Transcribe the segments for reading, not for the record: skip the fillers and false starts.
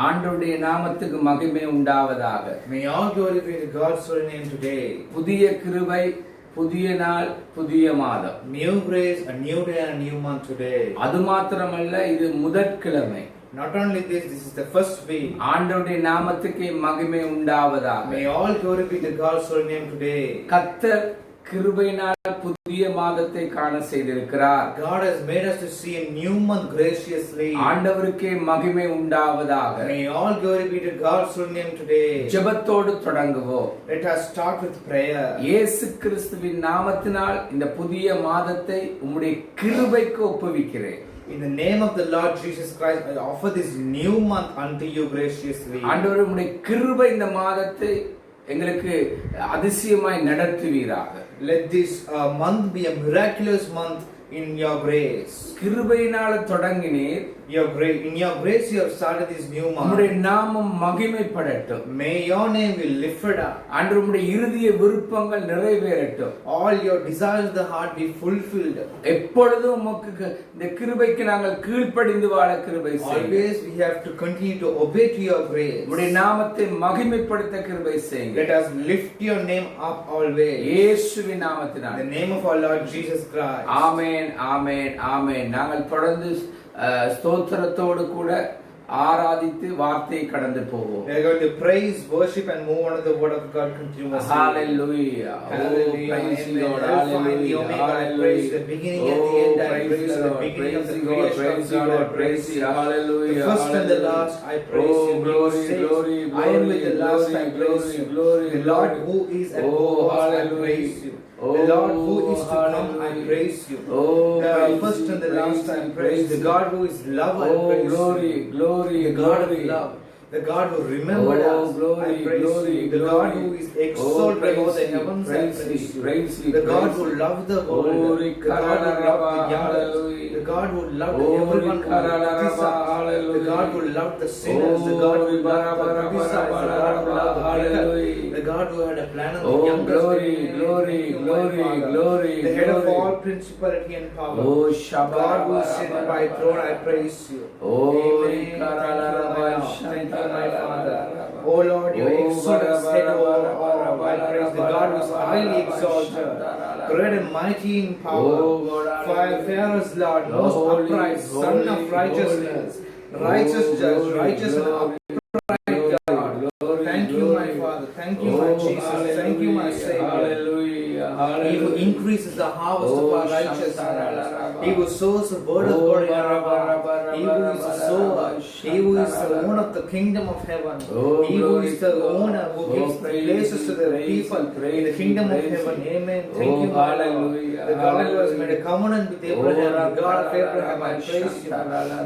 ஆண்டவருடைய நாமத்துக்கு மகிமை உண்டாவதாக. May all glory be to God's holy name today. புதிய கிருபை, புதிய நாள், புதிய மாதம். New grace, a new day and a new month today. அது மாத்திரமல்ல, இது முதற்கிழமை. Not only this is the first week. ஆண்டவருடைய நாமத்துக்கு மகிமை உண்டாவதாக. May all glory be to God's holy name today. கர்த்தர் கிருபையினால் புதிய மாதத்தை காண செய்திருக்கிறார். God has made us to see a new month graciously. ஆண்டவருக்கே மகிமை உண்டாவதாக. May all glory be to God's holy name today. ஜெபத்தோடு தொடங்குவோம். Let us start with prayer. இயேசு கிறிஸ்துவின் நாமத்தினால் இந்த புதிய மாதத்தை உம்முடைய கிருபைக்கு ஒப்புவிக்கிறேன். In the name of the Lord Jesus Christ, I offer this new month unto you graciously. ஆண்டவரே, உம்முடைய கிருபை இந்த மாதத்தை எங்களுக்கு அதிசயமாய் நடத்துவீராக. Let this month be a miraculous month in your grace. கிருபையினால தொடங்கினீர். In your grace you have started this new month. உம்முடைய நாமம் மகிமைப்படட்டும். May your name be lifted up. ஆண்டவரே, உம்முடைய இருதய விருப்பங்கள் நிறைவேறட்டும். All your desires of the heart be fulfilled. எப்பொழுதும் உமக்கு இந்த கிருபைக்கு நாங்கள் கீழ்ப்படிந்து வாழ கிருபை செய்யுங்க. Always we have to continue to obey to your grace. உம்முடைய நாமத்தை மகிமைப்படுத்த கிருபை செய்யுங்க. Let us lift your name up always. இயேசுவின் நாமத்தினால். In the name of our Lord Jesus Christ. ஆமென், ஆமென், ஆமென். நாங்கள் தொடர்ந்து ஸ்தோத்திரத்தோடு கூட ஆராதித்து வார்த்தையை கடந்து போவோம். We are going to praise, worship and move on to the word of God continuously. Hallelujah. Hallelujah. Praise Amen. Lord. Alpha and the Omega, I praise the beginning and the end. I praise the beginning of the creation of God. I praise you. Hallelujah. The first and the last, I praise you. Glory, glory, I am with the last, I praise you. The Lord who is and who was, I praise you. The Lord who is to come, I praise you. The first and the last, I praise the God who is love, I praise you. Glory, glory, the God of love, the God who remembered us, glory, I praise glory, you. The God who is exalted above the heavens, I praise you. The God who loved the world, the God who loved the young, the God who loved everyone who criticized, the God who loved the sinners, the God who loved the criticized, the God who loved the wicked, the God who had a plan on the youngest. Glory, glory, glory, glory, the head of all principality and power, God who is seated by throne, I praise you. Amen. Thank you, my Father. Oh Lord, you exalted head over all. I praise the God who is highly exalted, great and mighty in power. Fearless Lord, most upright, Son of righteousness, righteous Judge, righteous and upright God. Thank you, my Father. Thank you, my Jesus. Thank you, my Savior. He who increases the harvest of our righteousness. He who sows the word of God in our heart. He who is the sower. He who is the owner of the kingdom of heaven. He who is the owner who gives places to the people in the kingdom of heaven. Amen. Thank you, my Lord. The God who has made a covenant with Abraham, the God of Abraham, I praise you.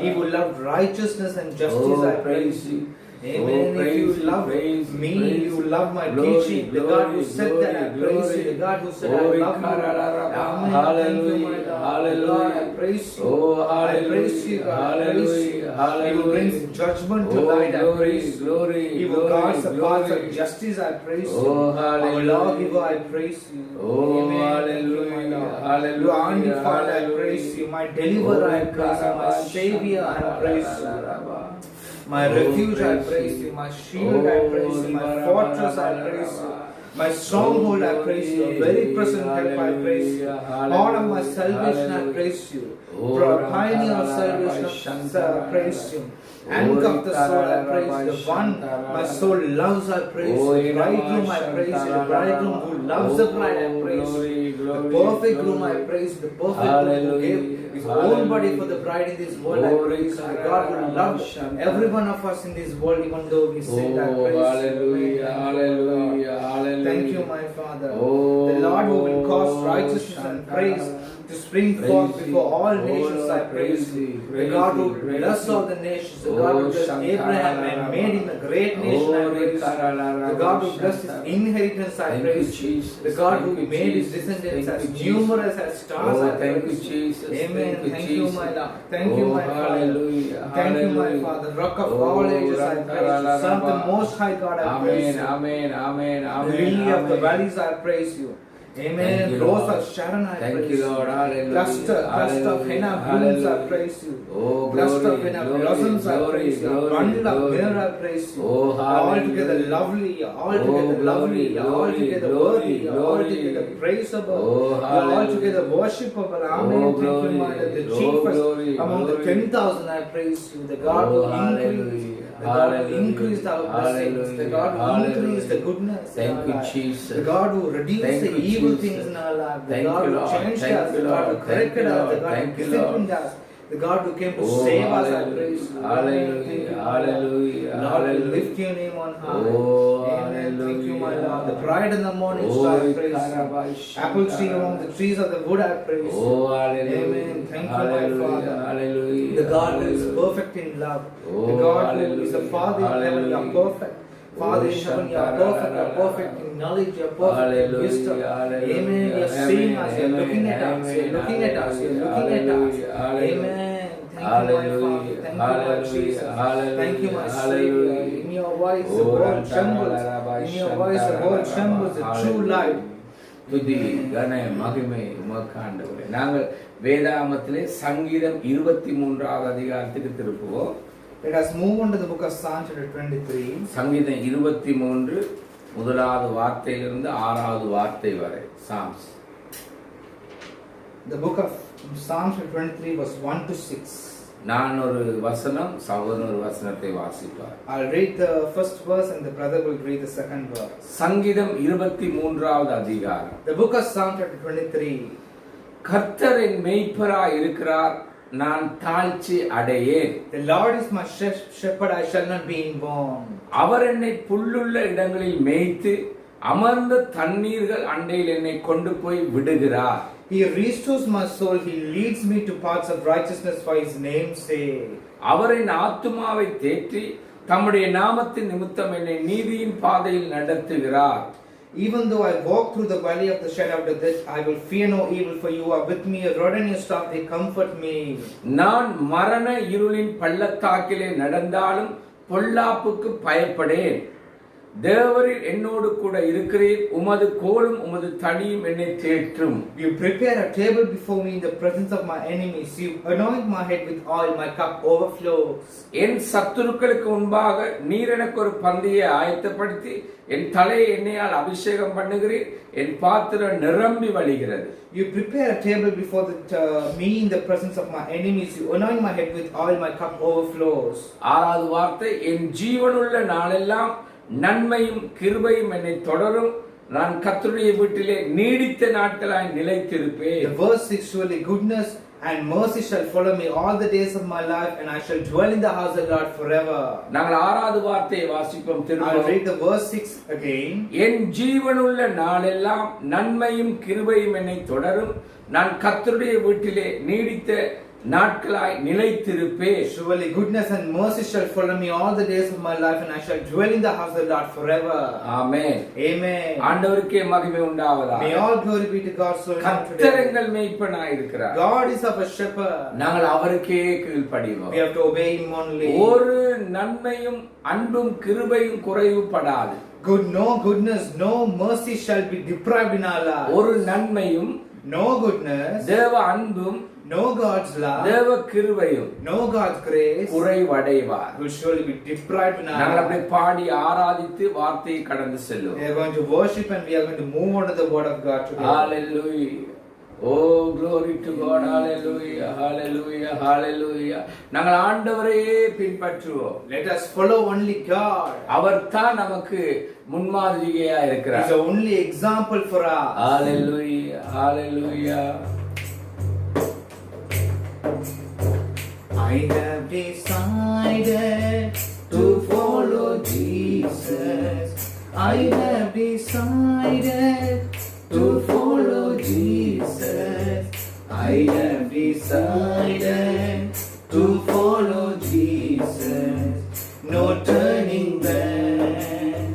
He who loved righteousness and justice, I praise you. Amen. If you love me, you love my teaching. The God who said that, I praise you. The God who said I love you. Amen. Thank you, my Lord. I praise you. I praise you. I praise you. He who brings judgment to light, I praise you. He who guards the paths of justice, I praise you. Our lawgiver, I praise you. Amen. Thank you, my Lord. You are undefiled, I praise you. My deliverer, I praise you. My savior, I praise you. My refuge, I praise you. My shield, I praise you. My fortress, I praise you. My stronghold, I praise you. Very present help, I praise you. Horn of my salvation, I praise you. Pioneer of salvation, I praise you. Anchor of the soul, I praise you. The one my soul loves, I praise you. The bridegroom, I praise you. The bridegroom who loves the bride, I praise you. The perfect groom, I praise you. The perfect groom who gave his own body for the bride in this world, I praise you. The God who loves every one of us in this world, even though we sinned, I praise you. Hallelujah. Thank you, my Father. The Lord who will cause righteousness and praise to spring forth before all nations, I praise you. The God who blessed all the nations, the God who blessed Abraham and made him a great nation, I praise you. The God who blessed his inheritance, I praise you. The God who made his descendants as numerous as stars, I praise you. Amen. Thank you, my Lord. Thank you, my Father. Thank you, my Father. Rock of all ages, I praise you. Son of the Most High God, I praise you. Amen. The lily of the valleys, I praise you. Amen. Thank you, Rose Lord. of Sharon, I Thank praise you, Lord. Hallelujah. Cluster of Hallelujah. henna blooms, I Hallelujah. praise you. Oh, Cluster of glory, henna glory, blossoms, I glory, praise you. glory, Bundle of glory. myrrh, I praise you. Oh, Altogether hallelujah. lovely, Oh, altogether glory, lovely, glory, altogether glory, worthy, glory. altogether praisable. Oh, You are hallelujah. altogether worshipable. Amen. Oh, Thank glory. you, my Lord. The Oh, chiefest glory, among the glory. 10,000, I praise you. The God Oh, who hallelujah. increased. The God who Hallelujah. increased our blessings. The God who Hallelujah. increased the goodness in Thank our you, life. Jesus. The God who reduced Thank the you, evil Jesus. things in our life. The Thank God you, who Lord. changed Thank us. you, The God who Lord. corrected Thank you, us. The Lord. God who Thank you, disciplined Lord. us. The God who came to Oh, save us, I hallelujah. praise you. Hallelujah. Thank you, my Lord. Hallelujah. Lord, we Hallelujah. lift your name on high. Oh, Amen. Thank you, my hallelujah. Lord. The bride in the morning Oh, star, I praise Karabai you. Apple tree among the trees of the wood, I praise you. Oh, hallelujah. Amen. Thank you, my Hallelujah. Father. Hallelujah. The God who is Hallelujah. perfect in love. Oh, The God who is the hallelujah. Father in heaven, you are Hallelujah. perfect. Father in heaven, you are perfect. You are perfect in knowledge, you are perfect in wisdom. Hallelujah. Amen. You are seeing us, you are looking at us, you are looking at us, you are looking at us. Hallelujah. Amen. Thank you, my Father. Thank you, Lord Jesus. Thank you, my Savior. In your voice, the world trembles. In your voice, the world trembles. The true light. துதி கன மகிமை உமக்கு ஆண்டவரே. நாங்கள் வேதாகமத்திலே சங்கீதம் 23வது அதிகாரத்துக்கு திருப்புவோம். Let us move on to the book of Psalm chapter 23. சங்கீதம் 23 முதலாவது வார்த்தையிலிருந்து 6வது வார்த்தை வரை. Psalms. The book of Psalm chapter 23 verse 1 to 6. நான் ஒரு வசனம், சகோதரன் ஒரு வசனத்தை வாசிப்பார். I'll read the first verse and the brother will read the second verse. சங்கீதம் 23வது அதிகாரம். The book of Psalm chapter 23. கர்த்தர் என் மேய்ப்பராய் இருக்கிறார், நான் தாழ்ச்சி அடையேன். The Lord is my shepherd, I shall not be in want. அவர் என்னை புல்லுள்ள இடங்களில் மேய்த்து அமர்ந்த தண்ணீர்கள் அண்டையில் என்னை கொண்டு போய் விடுகிறார். He restores my soul, he leads me to paths of righteousness for his name's sake. அவர் என் ஆத்துமாவை தேற்றி தம்முடைய நாமத்தின் நிமித்தம் என்னை நீதியின் பாதையில் நடத்துகிறார். Even though I walk through the valley of the shadow of death, I will fear no evil, for you are with me, your rod and your staff, they comfort me. நான் மரண இருளின் பள்ளத்தாக்கிலே நடந்தாலும் பொல்லாப்புக்கு பயப்படேன். தேவரீர் என்னோடு கூட இருக்கிறீர், உமது கோலும் உமது தடியும் என்னை தேற்றும். You prepare a table before me in the presence of my enemies. You anoint my head with oil, my cup overflows. என் சத்துருக்களுக்கு முன்பாக நீர் எனக்கு ஒரு பந்தியை ஆயத்தப்படுத்தி என் தலையை எண்ணெயால் அபிஷேகம் பண்ணுகிறீர், என் பாத்திரம் நிரம்பி வழிகிறது. You prepare a table before me in the presence of my enemies. You anoint my head with oil, my cup overflows. 6வது வார்த்தை, என் ஜீவனுள்ள நாளெல்லாம் நன்மையும் கிருபையும் என்னை தொடரும், நான் கர்த்தருடைய வீட்டிலே நீடித்த நாட்களாய் நிலைத்திருப்பேன். The verse 6, surely goodness and mercy shall follow me all the days of my life, and I shall dwell in the house of God forever. நாங்கள் 6வது வார்த்தையை வாசிப்போம். I'll read the verse 6 again. என் ஜீவனுள்ள நாளெல்லாம் நன்மையும் கிருபையும் என்னை தொடரும், நான் கர்த்தருடைய வீட்டிலே நீடித்த நாட்களாய் நிலைத்திருப்பேன். Surely goodness and mercy shall follow me all the days of my life, and I shall dwell in the house of God forever. Amen. Amen. ஆண்டவருக்கே மகிமை உண்டாவதாக. May all glory be to God. So கர்த்தர் எங்கள் மேய்ப்பனாய் இருக்கிறார். God is our shepherd. நாங்கள் அவருக்கே கீழ்ப்படிவோம். We have to obey him only. ஒரு நன்மையும் அன்பும் கிருபையும் குறைவுபடாது. No goodness, no mercy shall be deprived in our life. ஒரு நன்மையும், No goodness, தேவ அன்பும், no God's love, தேவ கிருபையும் no God's grace குறைவடைவார். will surely be deprived in our நாங்கள் life. அப்படி பாடி ஆராதித்து வார்த்தையை கடந்து செல்லுவோம். We are going to worship and we are going to move on to the word of God today. Hallelujah. Oh, glory to God. Hallelujah. Hallelujah. Hallelujah. நாங்கள் ஆண்டவரையே பின்பற்றுவோம். Let us follow only God. அவர் தான் நமக்கு முன்மாதிரியா He is இருக்கிறார். the only example for us. Hallelujah. Hallelujah. I have decided to follow Jesus. I have decided to follow Jesus. I have decided to follow Jesus. No turning back.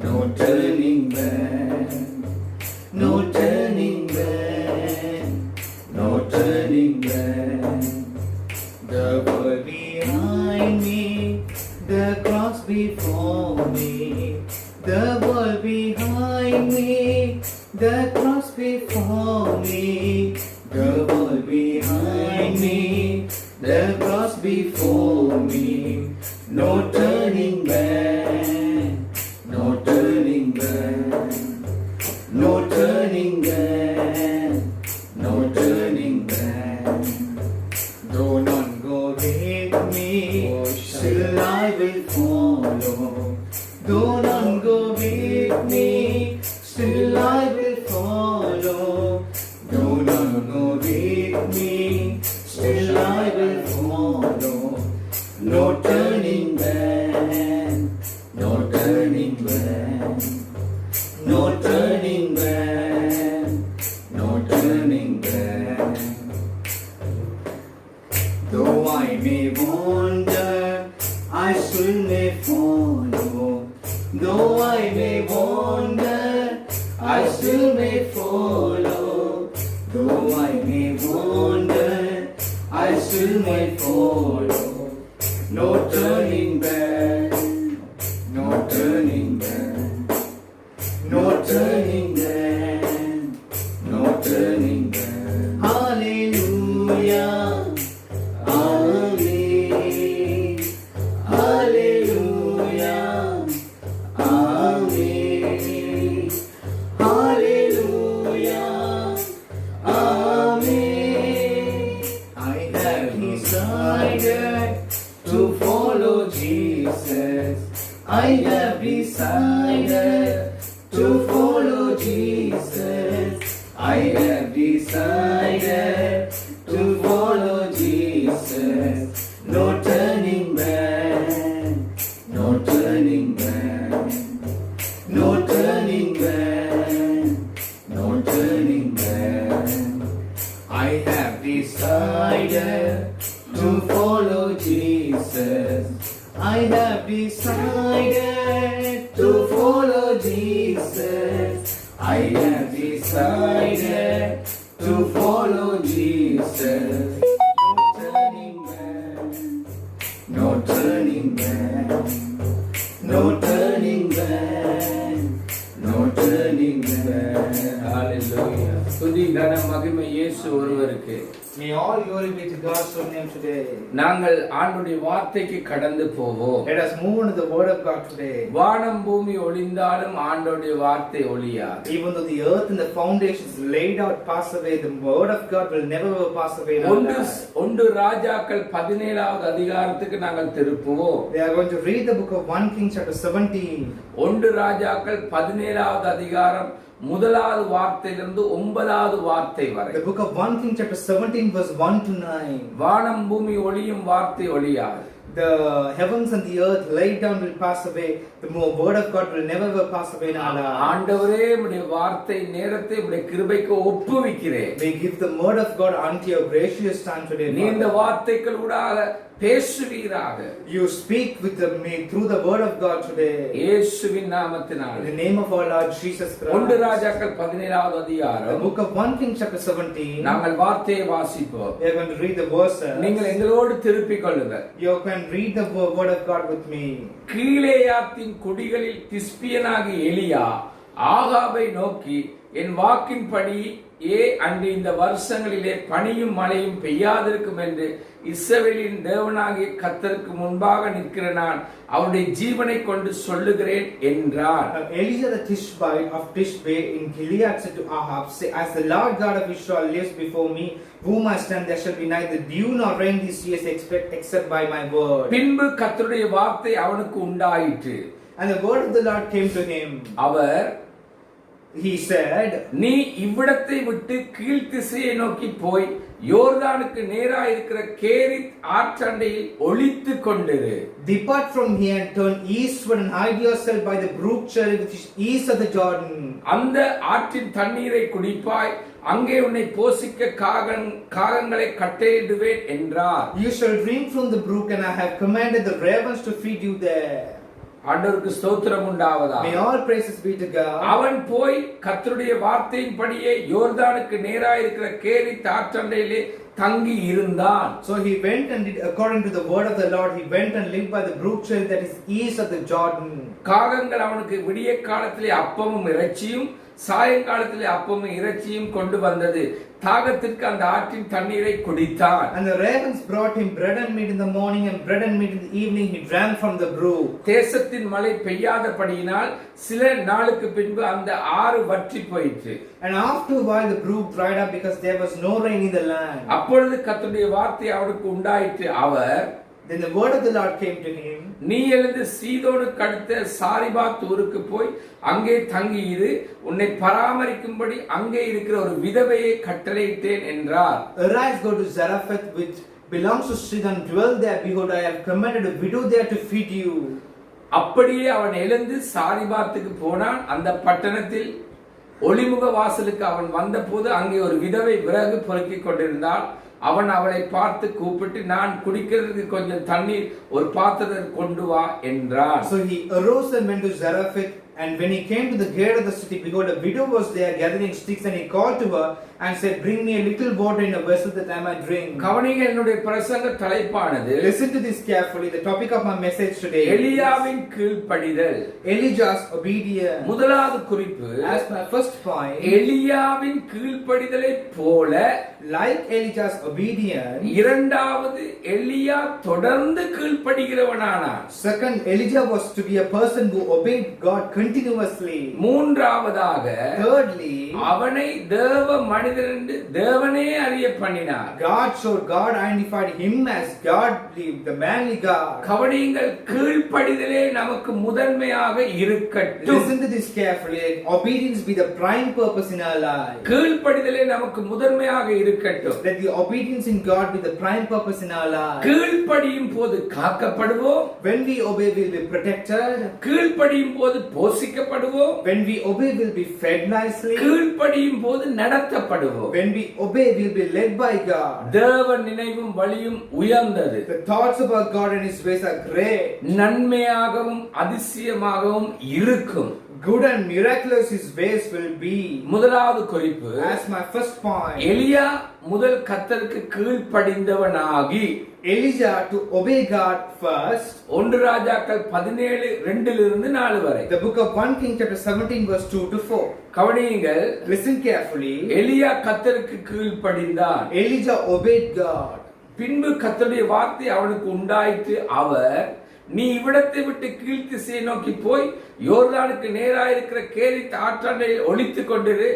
No turning back. No turning back. No turning back. The world behind me, the cross before me. The world behind me, the cross before me, the world behind me, the cross before me, no turning back, no turning back, no turning back, no turning back. Though none go with me, still I will follow. Though none go with me, still I will follow. Though none go with me, still I will follow. No turning back, no turning back, no turning back, no turning back. Though I may wander, I still may follow. Though I may wander, I still may follow. Though I may wander, I still may follow. No turning back, no turning back, no turning back, no turning back. Hallelujah, Amen, Hallelujah, Amen, Hallelujah, Amen. I have decided to follow Jesus. I have decided to follow Jesus. I have decided to follow Jesus. No turning back, no turning back, no turning back, no turning back. I have decided to follow Jesus. I have decided to follow Jesus. I have decided to follow Jesus. No turning back, no turning back, no turning back. Hallelujah. துதி கன மகிமை இயேசு ஒருவருக்கு. May all glory be to God's holy name today. நாங்கள் ஆண்டவருடைய வார்த்தைக்கு கடந்து போவோம். Let us move on to the word of God today. வானம் பூமி ஒளிந்தாலும் ஆண்டவருடைய வார்த்தை ஒளியாது. Even though the earth and the foundations laid out pass away, the word of God will never pass away. ஒன்று ராஜாக்கள் 17வது அதிகாரத்துக்கு நாங்கள் திருப்புவோம். We are going to read the book of 1 Kings chapter 17. ஒன்று ராஜாக்கள் 17வது அதிகாரம் முதலாவது வார்த்தையிலிருந்து 9வது வார்த்தை வரை. The book of 1 Kings chapter 17 verse 1 to 9. வானம் பூமி ஒளியும் வார்த்தை ஒளியாது. The heavens and the earth laid down will pass away. The word of God will never pass away in our life. ஆண்டவரே உம்முடைய வார்த்தை நேரத்தை உம்முடைய கிருபைக்கு ஒப்புவிக்கிறேன். We give the word of God unto your gracious time today. நீ இந்த வார்த்தைகளூடாக பேசுவீராக. You speak with me through the word of God today. இயேசுவின் நாமத்தினாலே. In the name of our Lord Jesus Christ. ஒன்று ராஜாக்கள் 17வது அதிகாரம். The book of 1 Kings chapter 17. நாங்கள் வார்த்தையை வாசிப்போம். We are going to read the verses. நீங்கள் எங்களோடு திருப்பிக் கொள்ளுங்கள். You can read the word of God with me. கீலேயாத்தின் குடிகளில் திஸ்பியனாகிய எலியா ஆகாபை நோக்கி, என் வாக்கின்படி அன்று இந்த வருஷங்களிலே பனியும் மழையும் பெய்யாதிருக்கும் என்று இஸ்ரவேலின் தேவனாகிய கர்த்தருக்கு முன்பாக நிற்கிற நான் அவருடைய ஜீவனை கொண்டு சொல்லுகிறேன் என்றார். Elijah the Tishbite of Tishbe in Gilead said to Ahab, say, as the Lord God of Israel lives before me, whom I stand, there shall be neither dew nor rain this year except by my word. பின்பு கர்த்தருடைய வார்த்தை அவனுக்கு உண்டாயிற்று. And the word of the Lord came to him. He said, நீ இவ்விடத்தை விட்டு கீழ்த்திசையை நோக்கி போய் யோர்தானுக்கு நேராக இருக்கிற கேரித் ஆற்றண்டையில் ஒளித்துக் கொண்டிரு. Depart from here and turn eastward and hide yourself by the brook Cherith, which is east of the Jordan. அந்த ஆற்றின் தண்ணீரை குடிப்பாய், அங்கே உன்னை போஷிக்க காகங்களை கட்டளையிடுவேன் என்றார். You shall drink from the brook, and I have commanded the ravens to feed you there. ஆண்டவருக்கு ஸ்தோத்திரம் உண்டாவதாக. May all praises be to God. அவன் போய் கர்த்தருடைய வார்த்தையின்படியே யோர்தானுக்கு நேராக இருக்கிற கேரித் ஆற்றண்டையிலே தங்கி இருந்தான். So he went and did according to the word of the Lord. He went and lived by the brook Cherith that is east of the Jordan. காகங்கள் அவனுக்கு விடிய காலத்திலே அப்பமும் இறைச்சியும் சாயங்காலத்திலே அப்பமும் இறைச்சியும் கொண்டு வந்தது. தாகத்திற்கு அந்த ஆற்றின் தண்ணீரை குடித்தான். And the ravens brought him bread and meat in the morning and bread and meat in the evening. He drank from the brook. தேசத்தின் மழை பெய்யாதபடியினால் சில நாளுக்கு பின்பு அந்த ஆறு வற்றி போயிற்று. And after a while the brook dried up because there was no rain in the land. அப்பொழுது கர்த்தருடைய வார்த்தை அவருக்கு உண்டாயிற்று. அவர் Then the word of the Lord came to him. நீ எழுந்து சீதோனுக்கு அடுத்த சாரிபாத் ஊருக்கு போய் அங்கே தங்கியிரு, உன்னை பராமரிக்கும்படி அங்கே இருக்கிற ஒரு விதவையை கட்டளையிட்டேன் என்றார். Arise, go to Zarephath, which belongs to Sidon, dwell there. Behold, I have commanded a widow there to feed you. அப்படியே அவன் எழுந்து சாரிபாத்துக்கு போனான். அந்த பட்டணத்தில் ஒளிமுக வாசலுக்கு அவன் வந்தபோது அங்கே ஒரு விதவை விறகு பொறுக்கிக் கொண்டிருந்தாள். அவன் அவளை பார்த்து கூப்பிட்டு, நான் குடிக்கிறதுக்கு கொஞ்சம் தண்ணீர் ஒரு பாத்திரத்தில் கொண்டு வா என்றான். So he arose and went to Zarephath, and when he came to the gate of the city, behold, a widow was there gathering sticks, and he called to her and said, bring me a little water in a vessel that I might drink. கவனிங்க, என்னுடைய பிரசங்க தலைப்பானது, Listen to this carefully. The topic of my message today is எலியாவின் கீழ்ப்படிதல். Elijah's obedience. முதலாவது குறிப்பு, As my first point, எலியாவின் கீழ்ப்படிதலை போல like Elijah's obedience, இரண்டாவது எலியா தொடர்ந்து கீழ்ப்படிகிறவனானான். second, Elijah was to be a person who obeyed God continuously. மூன்றாவதாக Thirdly, அவனை தேவ மனிதன் என்று தேவனே அறிய பண்ணினார். God identified him as godly, the manly God. கவனியுங்கள், கீழ்ப்படிதலே நமக்கு முதன்மையாக இருக்கட்டும். Listen to this carefully. Let obedience be the prime purpose in our life. கீழ்ப்படிதலே நமக்கு முதன்மையாக இருக்கட்டும். Let the obedience in God be the prime purpose in our life. கீழ்ப்படியும் போது காக்கப்படுவோம். When we obey, we'll be protected. கீழ்ப்படியும் போது போஷிக்கப்படுவோம். When we obey, we'll be fed nicely. கீழ்ப்படியும் போது நடத்தப்படுவோம். When we obey, we'll be led by God. தேவ நினைவும் வழியும் உயர்ந்தது. The thoughts about God and His ways are great. நன்மையாகவும் அதிசயமாகவும் இருக்கும். Good and miraculous His ways will be. முதலாவது குறிப்பு, As my first point, எலியா முதல் கர்த்தருக்கு கீழ்ப்படிந்தவனாகி, Elijah to obey God first. 1 ராஜாக்கள் 17:2-4 வரை. The book of 1 King chapter 17 verse 2 to 4. கவனியுங்கள், Listen carefully. எலியா கர்த்தருக்கு கீழ்ப்படிந்தான். Elijah obeyed God. பின்பு கர்த்தருடைய வார்த்தை அவனுக்கு உண்டாயிற்று. அவர், நீ இவ்விடத்தை விட்டு கீழ்த்திசையை நோக்கி போய் யோர்தானுக்கு நேராயிருக்கிற கேரித் ஆற்றண்டையில் ஒளித்துக் கொண்டிரு,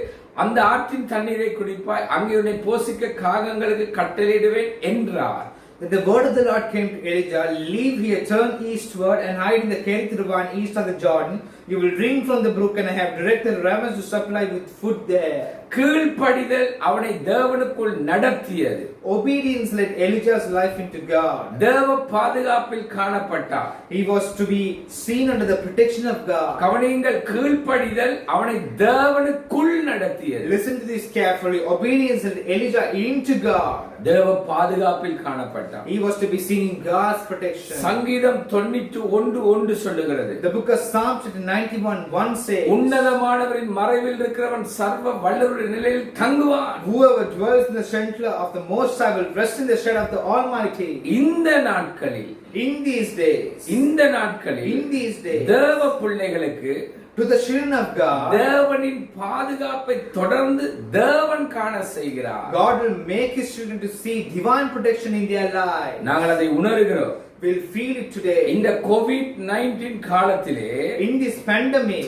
அந்த ஆற்றின் தண்ணீரை குடிப்பாய், அங்கே உன்னை போஷிக்க காகங்களுக்கு கட்டளையிடுவேன் என்றார். Then the word of the Lord came to Elijah, leave here, turn eastward and hide in the Kerith river east of the Jordan. You will drink from the brook, and I have directed the ravens to supply with food there. கீழ்ப்படிதல் அவனை தேவனுக்குள் நடத்தியது. Obedience led Elijah's life into God. தேவ பாதுகாப்பில் காணப்பட்டார். He was to be seen under the protection of God. கவனியுங்கள், கீழ்ப்படிதல் அவனை தேவனுக்குள் நடத்தியது. Listen to this carefully. Obedience led Elijah into God. தேவ பாதுகாப்பில் காணப்பட்டார். He was to be seen in God's protection. சங்கீதம் 91:1 சொல்லுகிறது. The book of Psalms 91:1 says, உன்னதமானவரின் மறைவில் இருக்கிறவன் சர்வ வல்லவருடைய நிலையில் தங்குவான். whoever dwells in the shelter of the Most High will rest in the shadow of the Almighty. இந்த நாட்களில், In these days, இந்த நாட்களில் in these days, தேவ பிள்ளைகளுக்கு, to the children of God, தேவனின் பாதுகாப்பை தொடர்ந்து தேவன் காண செய்கிறார். God will make His children to see divine protection in their lives. நாங்கள் அதை உணர்கிறோம். We'll feel it today. இந்த COVID-19 காலத்திலே In this pandemic,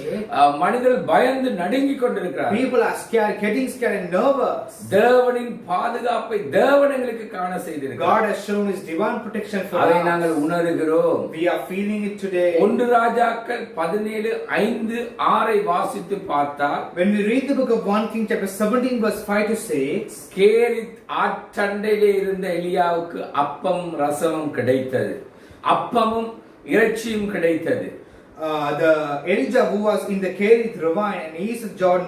மனிதர்கள் பயந்து நடுங்கிக் கொண்டிருக்கிறார்கள். people are scared, getting scared and nervous. தேவனின் பாதுகாப்பை தேவன் எங்களுக்கு காண செய்திருக்கிறார். God has shown His divine protection for அதை us. நாங்கள் உணர்கிறோம். We are feeling it today. 1 ராஜாக்கள் 17:5-6 வாசித்து பார்த்தால், When we read the book of 1 King chapter 17 verse 5 to 6, Cherith ஆற்றண்டையிலே இருந்த எலியாவுக்கு அப்பமும் ரசமும் கிடைத்தது. அப்பமும் இறைச்சியும் கிடைத்தது. The Elijah who was in the Kerith ravine and east of Jordan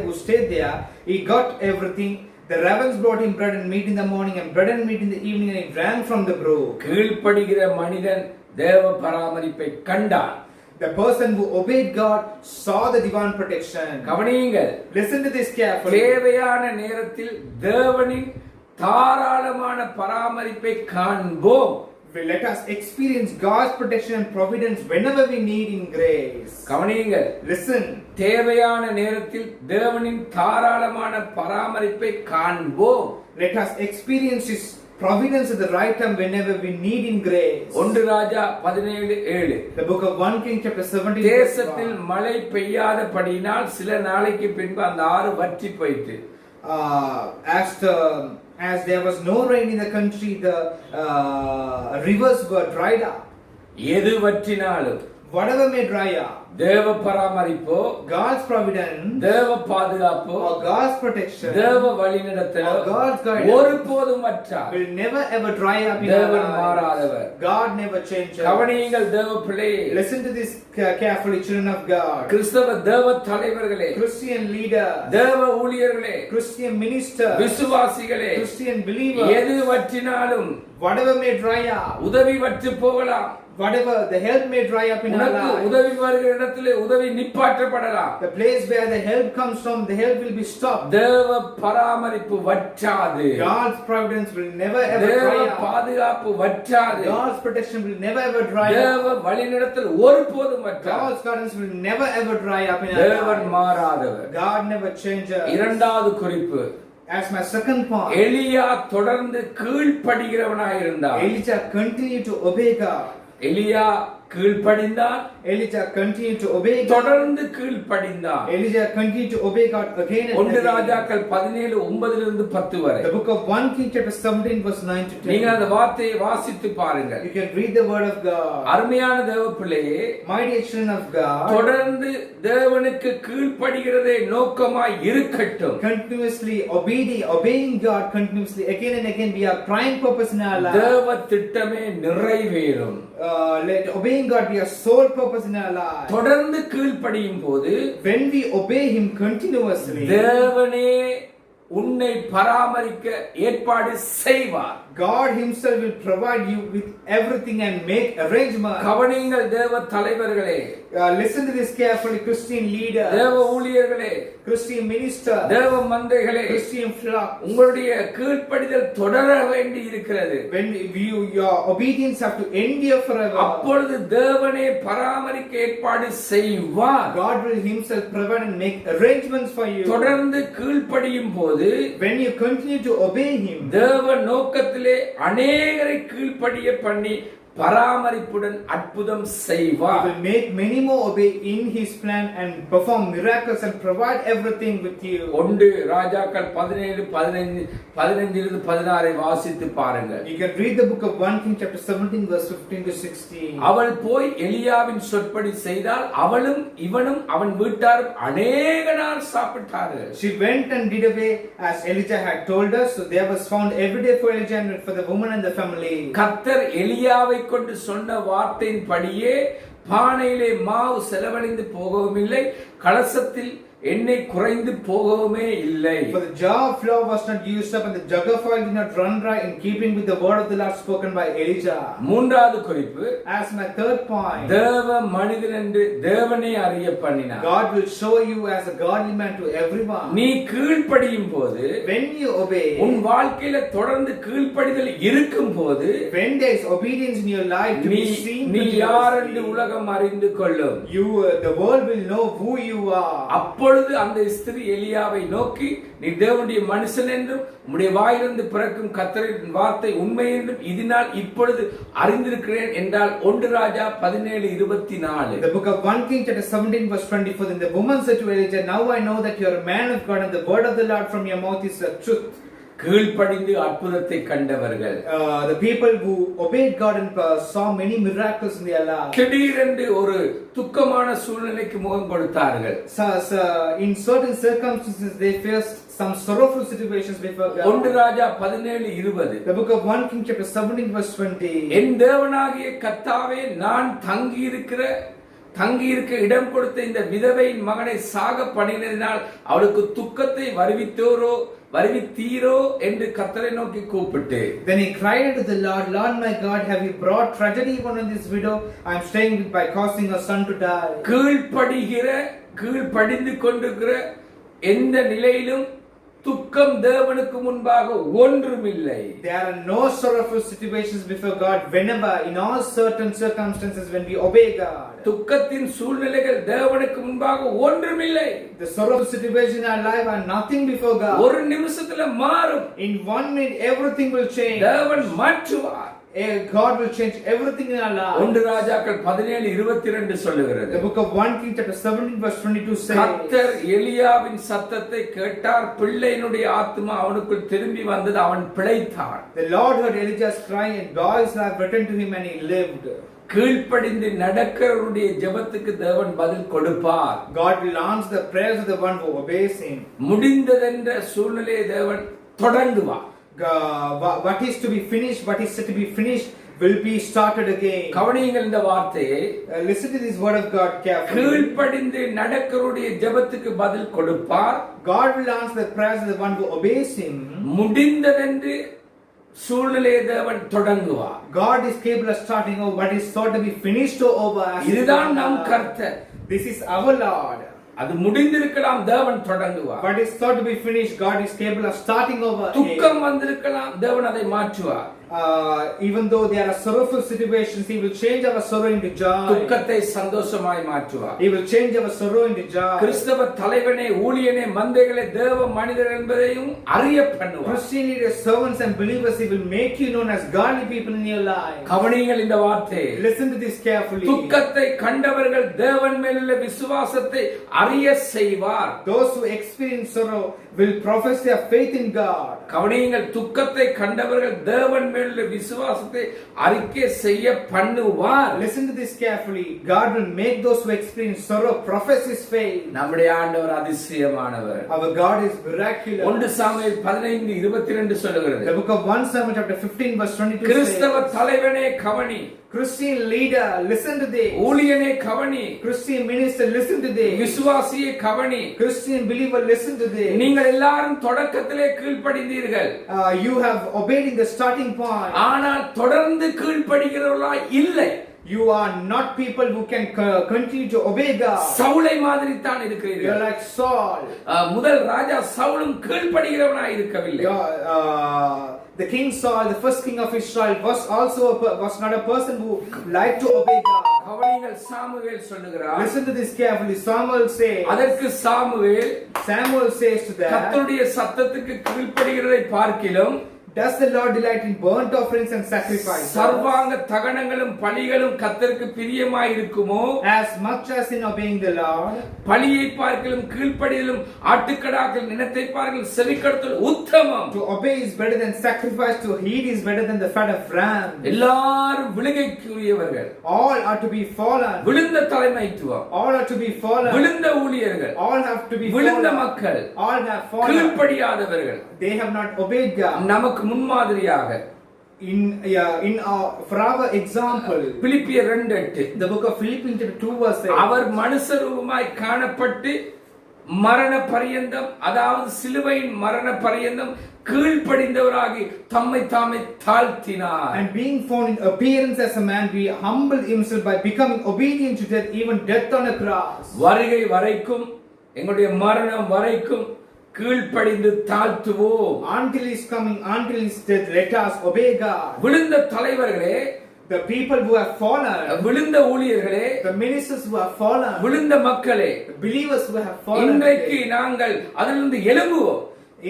who stayed there, he got everything. The ravens brought him bread and meat in the morning and bread and meat in the evening, and he drank from the brook. கீழ்ப்படிகிற மனிதன் தேவ பராமரிப்பை கண்டான். The person who obeyed God saw the divine protection. கவனியுங்கள், Listen to this carefully. தேவையான நேரத்தில் தேவனின் தாராளமான பராமரிப்பை காண்போம். Let us experience God's protection and providence whenever we need in grace. கவனியுங்கள். Listen. தேவையான நேரத்தில் தேவனின் தாராளமான பராமரிப்பை காண்போம். Let us experience His providence at the right time whenever we need in grace. 1 Raja 17:7. The book of 1 King chapter 17. தேசத்தில் மழை பெய்யாதபடியினால் சில நாளைக்கு பின்பு அந்த ஆறு வற்றி போயிற்று. As there was no rain in the country, the rivers were dried up. எது வற்றினாலும் Whatever may dry up, தேவ பராமரிப்போ, God's providence, தேவ பாதுகாப்போ, or God's protection, தேவ வழிநடத்தலோ or God's guidance ஒருபோதும் வற்றாது. will never ever dry up in our தேவன் lives. மாறாதவர். God never changes. கவனியுங்கள் தேவ பிள்ளையே. Listen to this carefully, children of God. கிறிஸ்தவ தேவ தலைவர்களே, Christian leaders, தேவ ஊழியர்களே, Christian ministers, விசுவாசிகளே, Christian believers, எது வற்றினாலும் whatever may dry up, உதவி வற்றி போகலாம். whatever the help may dry up in our உனக்கு lives, உதவி வருகிற இடத்திலே உதவி நிப்பாற்றப்படலாம். the place where the help comes from, the help will be stopped. தேவ பராமரிப்பு வற்றாது. God's providence will never ever தேவ dry up. பாதுகாப்பு வற்றாது. God's protection will never ever dry up. தேவ வழிநடத்தல் ஒருபோதும் வற்றாது. God's guidance will never ever dry up in our தேவன் lives. மாறாதவர். God never changes. இரண்டாவது குறிப்பு, As my second point, எலியா தொடர்ந்து கீழ்ப்படிகிறவனாய் இருந்தார். Elijah continued to obey God. எலியா கீழ்ப்படிந்தார். Elijah continued to obey God. தொடர்ந்து கீழ்ப்படிந்தார். Elijah continued to obey God again and 1 again. ராஜாக்கள் 17:9 10 வரை. The book of 1 King chapter 17 verse 9 to 10. நீங்கள் அந்த வார்த்தையை வாசித்து பாருங்கள். You can read the word of God. அருமையான தேவ பிள்ளையே, My dear children of God, தொடர்ந்து தேவனுக்கு கீழ்ப்படிகிறதே நோக்கமாய் இருக்கட்டும். continuously obeying God continuously again and again be our prime purpose in our life. தேவ திட்டமே நிறைவேறும். Let obeying God be our sole purpose in our life. தொடர்ந்து கீழ்ப்படியும் போது When we obey Him continuously, தேவனே உன்னை பராமரிக்க ஏற்பாடு செய்வார். God Himself will provide you with everything and make arrangements. கவனிங்கள் தேவ தலைவர்களே, Listen to this carefully, Christian leaders, தேவ ஊழியர்களே, Christian ministers, தேவ மந்தைகளே, Christian flock. உங்களுடைய கீழ்ப்படிதல் தொடர வேண்டி இருக்கிறது. When your obedience have to endure forever, அப்பொழுது தேவனே பராமரிக்க ஏற்பாடு செய்வார். God will Himself provide and make arrangements for you. தொடர்ந்து கீழ்ப்படியும் போது When you continue to obey Him, தேவ நோக்கத்திலே அநேகரை கீழ்ப்படிய பண்ணி பராமரிப்புடன் அற்புதம் He செய்வார். will make many more obey in His plan and perform miracles and provide everything with you. 1 ராஜாக்கள் 17:15-16 வாசித்து பாருங்கள். You can read the book of 1 King chapter 17 verse 15 to 16. அவள் போய் எலியாவின் சொற்படி செய்தால் அவளும் இவனும் அவன் வீட்டாரும் அநேக நாள் சாப்பிட்டார்கள். She went and did away as Elijah had told us. So there was found every day for Elijah and for the woman and the family. கர்த்தர் எலியாவை கொண்டு சொன்ன வார்த்தையின்படியே பானையிலே மாவு செலவழிந்து போகவும் இல்லை, கலசத்தில் எண்ணெய் குறைந்து போகவுமே இல்லை. For the jar of flour was not used up and the jug of oil did not run dry, in keeping with the word of the Lord spoken by Elijah. மூன்றாவது குறிப்பு, As my third point, தேவ மனிதன் என்று தேவனே அறிய பண்ணினார். God will show you as a godly man to everyone. நீ கீழ்ப்படியும் போது, When you obey, உன் வாழ்க்கையில தொடர்ந்து கீழ்ப்படிதல் இருக்கும் போது, when there is obedience in your life to நீ be seen நீ யார் என்று continuously, உலகம் அறிந்து கொள்ளும். the world will know who you are. அப்பொழுது அந்த ஸ்திரீ எலியாவை நோக்கி, நீ தேவனுடைய மனுஷன் என்றும் உம்முடைய வாயிலிருந்து பிறக்கும் கர்த்தரின் வார்த்தை உண்மை என்றும் இதனால் இப்பொழுது அறிந்திருக்கிறேன் என்றால் 1 ராஜா 17:24. The book of 1 King chapter 17 verse 24. Then the woman said to Elijah, Now I know that you are a man of God and the word of the Lord from your mouth is the truth. கீழ்ப்படிந்து அற்புதத்தை கண்டவர்கள், The people who obeyed God and saw many miracles in their lives. திடீரென்று ஒரு துக்கமான சூழ்நிலைக்கு முகம் கொடுத்தார்கள். So, in certain circumstances they faced some sorrowful situations before God. 1 Raja 17:20. The book of 1 King chapter 17 verse 20. என் தேவனாகிய கர்த்தாவே, நான் தங்கியிருக்க இடம் கொடுத்த இந்த விதவையின் மகனை சாக பண்ணினதினால் அவளுக்கு துக்கத்தை வருவித்தீரோ என்று கர்த்தரை நோக்கி கூப்பிட்டு, Then he cried unto the Lord, Lord my God, have you brought tragedy upon this widow? I am staying by causing her son to die. கீழ்ப்படிந்து கொண்டிருக்கிற எந்த நிலையிலும் துக்கம் தேவனுக்கு முன்பாக ஒன்றுமில்லை. There are no sorrowful situations before God whenever, in all certain circumstances, when we obey God. துக்கத்தின் சூழ்நிலைகள் தேவனுக்கு முன்பாக ஒன்றுமில்லை. The sorrowful situations in our life are nothing before God. ஒரு நிமிஷத்துல மாறும். In 1 minute, everything will change. தேவன் மாற்றுவார். God will change everything in our life. 1 ராஜாக்கள் 17:22 சொல்லுகிறது. The book of 1 King chapter 17 verse 22 says, கர்த்தர் எலியாவின் சத்தத்தை கேட்டார், பிள்ளையினுடைய ஆத்துமா அவனுக்குள் திரும்பி வந்தது, அவன் பிழைத்தான். The Lord heard Elijah's cry and God's life returned to him and he lived. கீழ்ப்படிந்து நடக்கிறவருடைய ஜெபத்துக்கு தேவன் பதில் கொடுப்பார். God will answer the prayers of the one who obeys him. முடிந்ததென்ற சூழ்நிலையை தேவன் தொடங்குவார். What is to be finished, what is to be finished will be started again. கவனியுங்கள் இந்த வார்த்தையை. Listen to this word of God carefully. கீழ்ப்படிந்து நடக்கிறவருடைய ஜெபத்துக்கு பதில் கொடுப்பார். God will answer the prayers of the one who obeys him. முடிந்ததென்று சூழ்நிலையை தேவன் தொடங்குவார். God is capable of starting over what is thought to be finished or over. இதுதான் நம் கர்த்தர். This is our Lord. அது முடிந்திருக்கலாம், தேவன் தொடங்குவார். What is thought to be finished, God is capable of starting over. துக்கம் வந்திருக்கலாம், தேவன் அதை மாற்றுவார். Even though there are sorrowful situations, he will change our sorrow into joy. துக்கத்தை சந்தோஷமாய் மாற்றுவார். He will change our sorrow into joy. கிறிஸ்தவ தலைவனே, ஊழியனே, மந்தைகளே, தேவ மனிதர் என்பதையும் அறிய பண்ணுவார். Christian leaders, servants and believers, he will make you known as godly people in your life. கவனியுங்கள் இந்த வார்த்தையை. Listen to this carefully. துக்கத்தை கண்டவர்கள் தேவன் மேலுள்ள விசுவாசத்தை அறிய செய்வார். Those who experience sorrow will profess their faith in God. கவனியுங்கள், துக்கத்தை கண்டவர்கள் தேவன் மேலுள்ள விசுவாசத்தை அறிக்கை செய்ய பண்ணுவார். Listen to this carefully. God will make those who experience sorrow profess his faith. நம்முடைய ஆண்டவர் அதிசயமானவர். Our God is miraculous. 1 Samuel 15:22 சொல்லுகிறது. The book of 1 Samuel chapter 15 verse 22 கிறிஸ்தவ says, தலைவனே கவனி. Christian leader, listen to this. ஊழியனே கவனி. Christian minister, listen to this. விசுவாசியே கவனி. Christian believer, listen to this. நீங்கள் எல்லாரும் தொடக்கத்திலே கீழ்ப்படிந்தீர்கள். You have obeyed in the starting point. ஆனால் தொடர்ந்து கீழ்ப்படிகிறவர்களாய் இல்லை. You are not people who can continue to obey God. சவுலை மாதிரி தான் You are இருக்கிறீர்கள். like Saul. முதல் ராஜா சவுலும் கீழ்ப்படிகிறவனாய் இருக்கவில்லை. The king Saul, the first king of Israel, was not a person who liked to obey God. கவனிங்கள், Samuel சொல்லுகிறார். Listen to this carefully. Samuel says, அதற்கு Samuel, Samuel says to that, கர்த்தருடைய சத்தத்துக்கு கீழ்ப்படிகிறதை பார்க்கிலும் does the Lord delight in burnt offerings and sacrifices? சர்வாங்க தகனங்களும் பலிகளும் கர்த்தருக்கு பிரியமாய் இருக்குமோ? As much as in obeying the Lord. பலியை பார்க்கிலும் கீழ்ப்படிதலும் ஆட்டுக்கடாக்கள் நினைத்தை பார்க்கிலும் செவிக்கடுத்தல் உத்தமம். To obey is better than sacrifice, to heed is better than the fat of ram. எல்லாரும் விழுகைக்குரியவர்கள். All are to be fallen. விழுந்த தலைமைத்துவம். All are to be fallen. விழுந்த ஊழியர்கள். All have to be விழுந்த fallen. மக்கள். All have fallen. கீழ்ப்படியாதவர்கள். They have not obeyed God. நமக்கு முன்மாதிரியாக for our example, பிலிப்பியர் 2:8, the book of Philippians chapter 2 verse 8, அவர் மனுஷரூபமாய் காணப்பட்டு மரண பரியந்தம், அதாவது சிலுவையின் மரண பரியந்தம் கீழ்ப்படிந்தவராகி தம்மை தாமே தாழ்த்தினார். and being found in appearance as a man, he humbled himself by becoming obedient to death, even death on a cross. வருகை வரைக்கும், எங்களுடைய மரணம் வரைக்கும் கீழ்ப்படிந்து தாழ்த்துவோம். Until his coming, until his death, let us obey God. விழுந்த தலைவர்களே, The people who have fallen, விழுந்த ஊழியர்களே, the ministers who have fallen, விழுந்த மக்களே, the believers who have fallen, இன்றைக்கு நாங்கள் அதிலிருந்து எழும்புவோம்.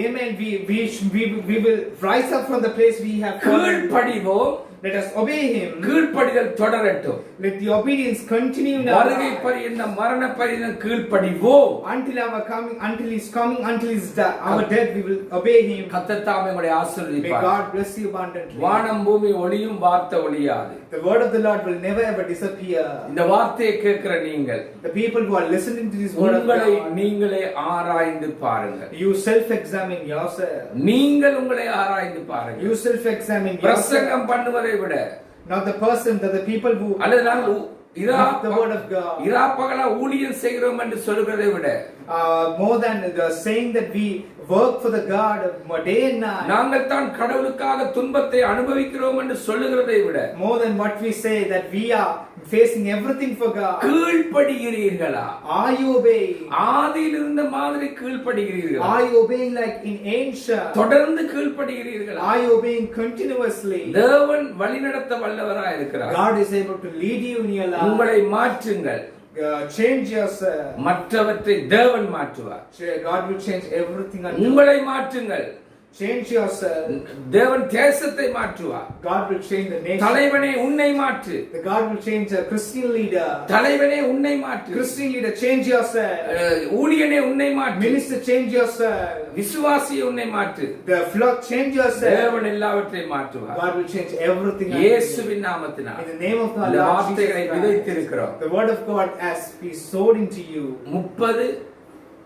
amen, we will rise up from the place we have fallen. கீழ்ப்படிவோம். Let us obey him. கீழ்ப்படிதல் தொடரட்டும். Let the obedience continue now. வருகை பரியந்தம் மரண பரியந்தம் கீழ்ப்படிவோம். Until our coming, until his coming, until his our death, we will obey him. கர்த்தர் தாமே உங்களை May ஆசீர்வதிப்பார். God bless you abundantly. வானம் பூமி ஒளியும் வார்த்தை ஒளியாது. The word of the Lord will never ever disappear. இந்த வார்த்தையை கேட்கிற நீங்கள், The people who are listening to this word of உங்களை God, நீங்களே ஆராய்ந்து பாருங்கள். you self-examine yourself. நீங்கள் உங்களை ஆராய்ந்து பாருங்கள். You self-examine yourself. பிரசங்கம் பண்ணுவதை விட, Not the person, that the people who அல்லது நாங்கள் the word of God. இராப்பகலா ஊழியம் செய்கிறோம் என்று சொல்கிறதை விட More than the saying that we work for the God day and night. நாங்கள் தான் கடவுளுக்காக துன்பத்தை அனுபவிக்கிறோம் என்று சொல்லுகிறதை விட More than what we say that we are facing everything for God. கீழ்ப்படிகிறீர்களா? Are you obeying? ஆதியில் இருந்த மாதிரி கீழ்ப்படிகிறீர்களா? Are you obeying like in ancient? தொடர்ந்து கீழ்ப்படிகிறீர்களா? Are you obeying continuously? தேவன் வழிநடத்த வல்லவராய் இருக்கிறார். God is able to lead you in your life. உங்களை மாற்றுங்கள். Change yourself. மற்றவற்றை தேவன் மாற்றுவார். God will change everything. உங்களை மாற்றுங்கள். Change yourself. தேவன் தேசத்தை மாற்றுவார். God will change the nation. தலைவனே உன்னை மாற்று. The God will change a Christian leader. தலைவனே உன்னை மாற்று. Christian leader, change yourself. ஊழியனே உன்னை மாற்று. Minister, change yourself. விசுவாசியே உன்னை மாற்று. The flock, change yourself. தேவன் எல்லாவற்றையும் மாற்றுவார். God will change everything. இயேசுவின் நாமத்தினால் in the name of the இந்த Lord வார்த்தைகளை Jesus விதைத்திருக்கிறோம். Christ. The word of God has been sowed into you. 30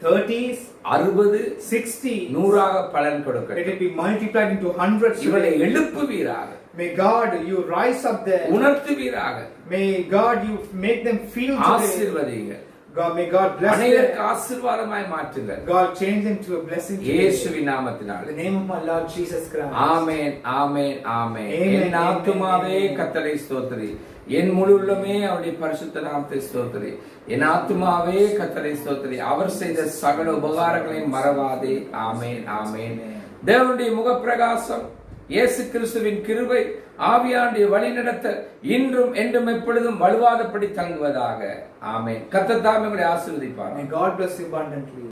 30s, 60 60, 100ஆக பலன் let கொடுக்கட்டும். it be multiplied into hundreds. இவளை எழுப்புவீராக. May God you rise up there. உணர்த்துவீராக. May God you make them feel today. ஆசீர்வதிங்க. God, may God bless அனைவருக்கு them. ஆசீர்வாதமாய் மாற்றுங்க. God change them to a blessing today. இயேசுவின் நாமத்தினால். In the name of my Lord Jesus Christ. Amen amen amen. Amen, என் ஆத்துமாவே amen. கர்த்தரை ஸ்தோத்திரி. என் முழு உள்ளமே அவருடைய பரிசுத்த நாமத்தை ஸ்தோத்திரி. என் ஆத்துமாவே கர்த்தரை ஸ்தோத்திரி. அவர் செய்த சகல உபகாரங்களையும் மறவாதே. ஆமென் ஆமென். தேவனுடைய முகப்பிரகாசம், இயேசு கிறிஸ்துவின் கிருபை, ஆவியானுடைய வழிநடத்த இன்றும் என்றும் எப்பொழுதும் வலுவாதபடி தங்குவதாக. ஆமென். கர்த்தர் தாமே உங்களை ஆசீர்வதிப்பார். May God bless you abundantly.